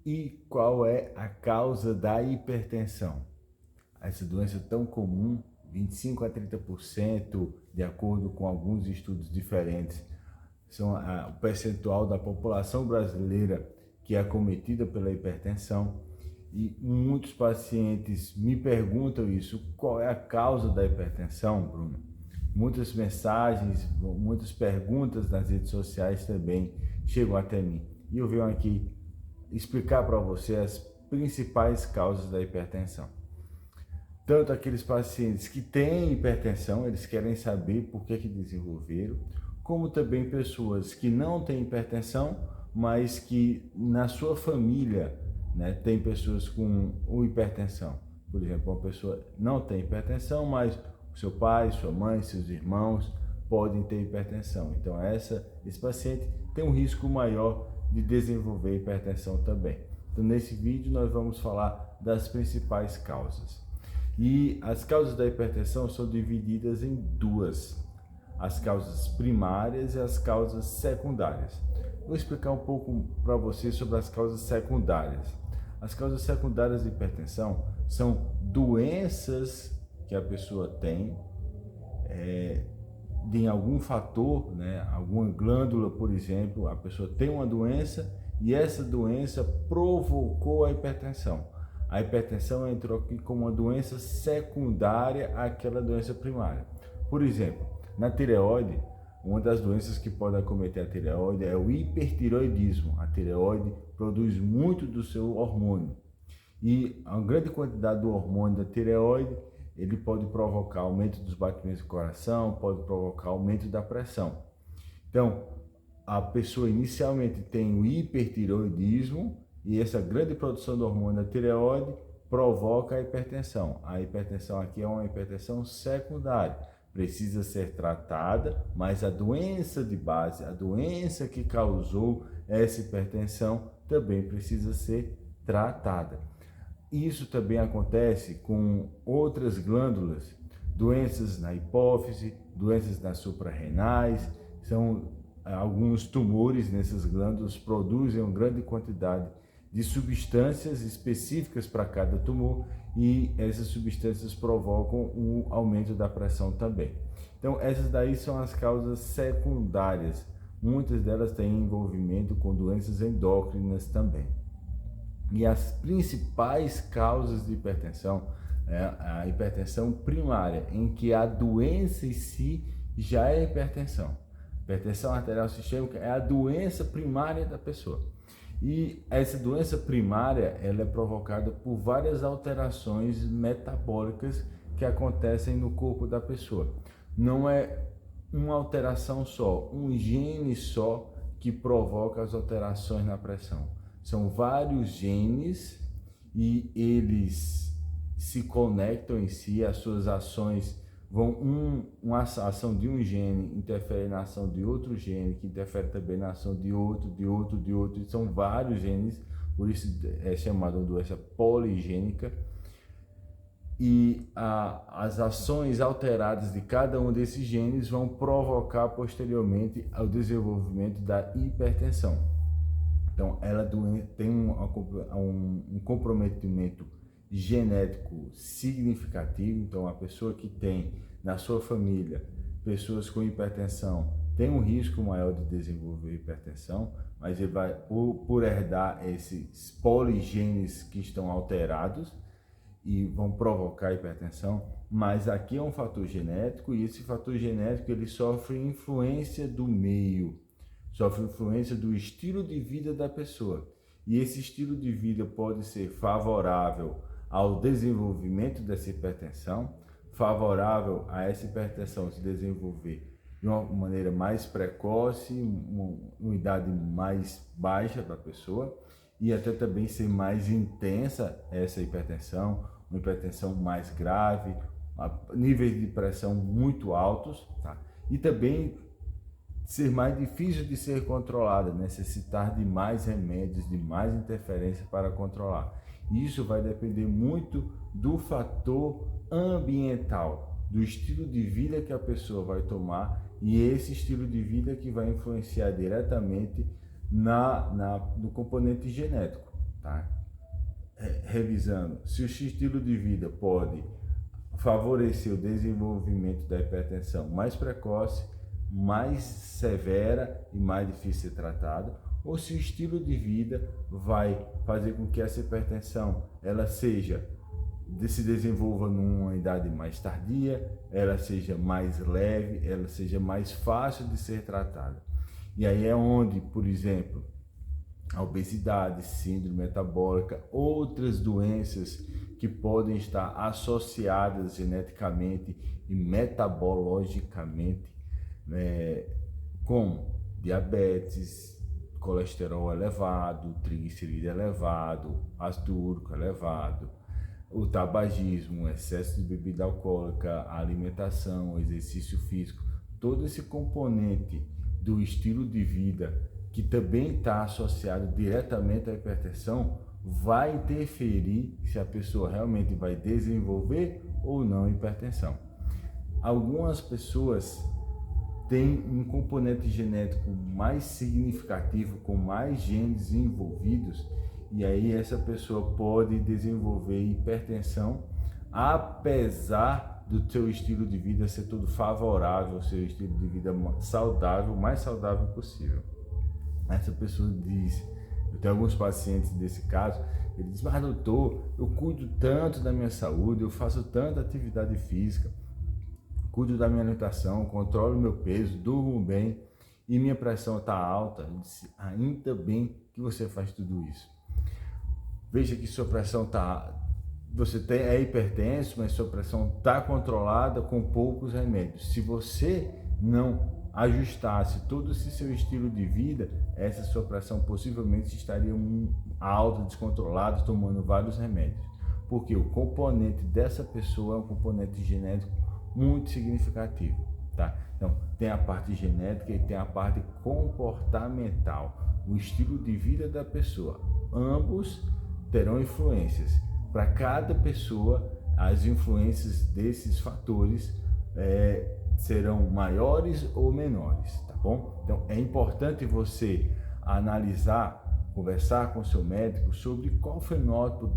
E qual é a causa da hipertensão? Essa doença tão comum, 25 a 30%, de acordo com alguns estudos diferentes, são o percentual da população brasileira que é acometida pela hipertensão. E muitos pacientes me perguntam isso, qual é a causa da hipertensão, Bruno? Muitas mensagens, muitas perguntas nas redes sociais também chegam até mim. E eu venho aqui explicar para você as principais causas da hipertensão. Tanto aqueles pacientes que têm hipertensão, eles querem saber por que desenvolveram, como também pessoas que não têm hipertensão, mas que na sua família, né, tem pessoas com hipertensão. Por exemplo, uma pessoa não tem hipertensão, mas o seu pai, sua mãe, seus irmãos podem ter hipertensão. Então esse paciente tem um risco maior de desenvolver hipertensão também. Então nesse vídeo nós vamos falar das principais causas. E as causas da hipertensão são divididas em duas: as causas primárias e as causas secundárias. Vou explicar um pouco para você sobre as causas secundárias. As causas secundárias de hipertensão são doenças que a pessoa tem de algum fator, né? Alguma glândula, por exemplo, a pessoa tem uma doença e essa doença provocou a hipertensão. A hipertensão entrou aqui como uma doença secundária àquela doença primária. Por exemplo, na tireoide, uma das doenças que pode acometer a tireoide é o hipertireoidismo. A tireoide produz muito do seu hormônio e a grande quantidade do hormônio da tireoide ele pode provocar aumento dos batimentos do coração, pode provocar aumento da pressão. Então, a pessoa inicialmente tem o hipertireoidismo e essa grande produção do hormônio da tireoide provoca a hipertensão. A hipertensão aqui é uma hipertensão secundária, precisa ser tratada, mas a doença de base, a doença que causou essa hipertensão também precisa ser tratada. Isso também acontece com outras glândulas, doenças na hipófise, doenças nas suprarrenais, são alguns tumores nessas glândulas produzem uma grande quantidade de substâncias específicas para cada tumor e essas substâncias provocam um aumento da pressão também. Então essas daí são as causas secundárias, muitas delas têm envolvimento com doenças endócrinas também. E as principais causas de hipertensão é a hipertensão primária, em que a doença em si já é hipertensão. Hipertensão arterial sistêmica é a doença primária da pessoa. E essa doença primária ela é provocada por várias alterações metabólicas que acontecem no corpo da pessoa. Não é uma alteração só, um gene só que provoca as alterações na pressão. São vários genes e eles se conectam em si, as suas ações vão uma ação de um gene interfere na ação de outro gene, que interfere também na ação de outro, e são vários genes, por isso é chamada de doença poligênica. E as ações alteradas de cada um desses genes vão provocar posteriormente o desenvolvimento da hipertensão. Então, ela tem um comprometimento genético significativo. Então, a pessoa que tem na sua família pessoas com hipertensão tem um risco maior de desenvolver hipertensão, mas ele vai por herdar esses poligenes que estão alterados e vão provocar hipertensão. Mas aqui é um fator genético e esse fator genético ele sofre influência do meio. Sofre influência do estilo de vida da pessoa. E esse estilo de vida pode ser favorável ao desenvolvimento dessa hipertensão, favorável a essa hipertensão se desenvolver de uma maneira mais precoce, uma idade mais baixa da pessoa, e até também ser mais intensa essa hipertensão, uma hipertensão mais grave, níveis de pressão muito altos, tá? E também ser mais difícil de ser controlada, necessitar de mais remédios, de mais interferência para controlar. Isso vai depender muito do fator ambiental, do estilo de vida que a pessoa vai tomar e esse estilo de vida que vai influenciar diretamente no componente genético. tá? Revisando, se o seu estilo de vida pode favorecer o desenvolvimento da hipertensão mais precoce, mais severa e mais difícil de ser tratado, ou se o estilo de vida vai fazer com que essa hipertensão ela se desenvolva numa idade mais tardia, ela seja mais leve, ela seja mais fácil de ser tratada. E aí é onde, por exemplo, a obesidade, síndrome metabólica, outras doenças que podem estar associadas geneticamente e metabologicamente, com diabetes, colesterol elevado, triglicerídeo elevado, ácido úrico elevado, o tabagismo, o excesso de bebida alcoólica, a alimentação, o exercício físico, todo esse componente do estilo de vida que também está associado diretamente à hipertensão, vai interferir se a pessoa realmente vai desenvolver ou não hipertensão. Algumas pessoas têm um componente genético mais significativo, com mais genes envolvidos, e aí essa pessoa pode desenvolver hipertensão, apesar do seu estilo de vida ser todo favorável, seu estilo de vida saudável, o mais saudável possível. Essa pessoa diz, eu tenho alguns pacientes desse caso, ele diz, mas doutor, eu cuido tanto da minha saúde, eu faço tanta atividade física, cuido da minha alimentação, controlo meu peso, durmo bem e minha pressão está alta. Eu disse, ainda bem que você faz tudo isso. Veja que sua pressão está, é hipertenso, mas sua pressão está controlada com poucos remédios. Se você não ajustasse todo esse seu estilo de vida, essa sua pressão possivelmente estaria alta, descontrolada, tomando vários remédios. Porque o componente dessa pessoa é um componente genético muito significativo, tá? Então, tem a parte genética e tem a parte comportamental, o estilo de vida da pessoa. Ambos terão influências. Para cada pessoa, as influências desses fatores serão maiores ou menores, tá bom? Então, é importante você analisar, conversar com o seu médico sobre qual fenótipo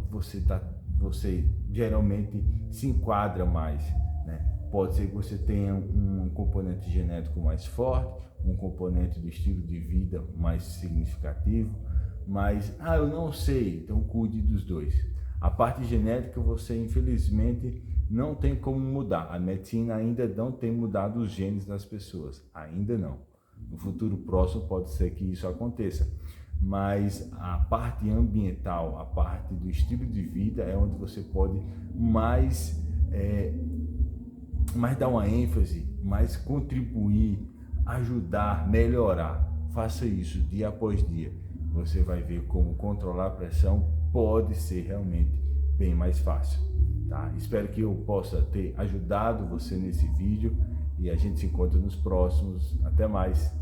você geralmente se enquadra mais, né? Pode ser que você tenha um componente genético mais forte, um componente do estilo de vida mais significativo, mas, eu não sei, então cuide dos dois. A parte genética você, infelizmente, não tem como mudar. A medicina ainda não tem mudado os genes das pessoas, ainda não. No futuro próximo pode ser que isso aconteça, mas a parte ambiental, a parte do estilo de vida é onde você pode mais dar uma ênfase, mais contribuir, ajudar, melhorar. Faça isso dia após dia. Você vai ver como controlar a pressão pode ser realmente bem mais fácil. Tá? Espero que eu possa ter ajudado você nesse vídeo e a gente se encontra nos próximos. Até mais!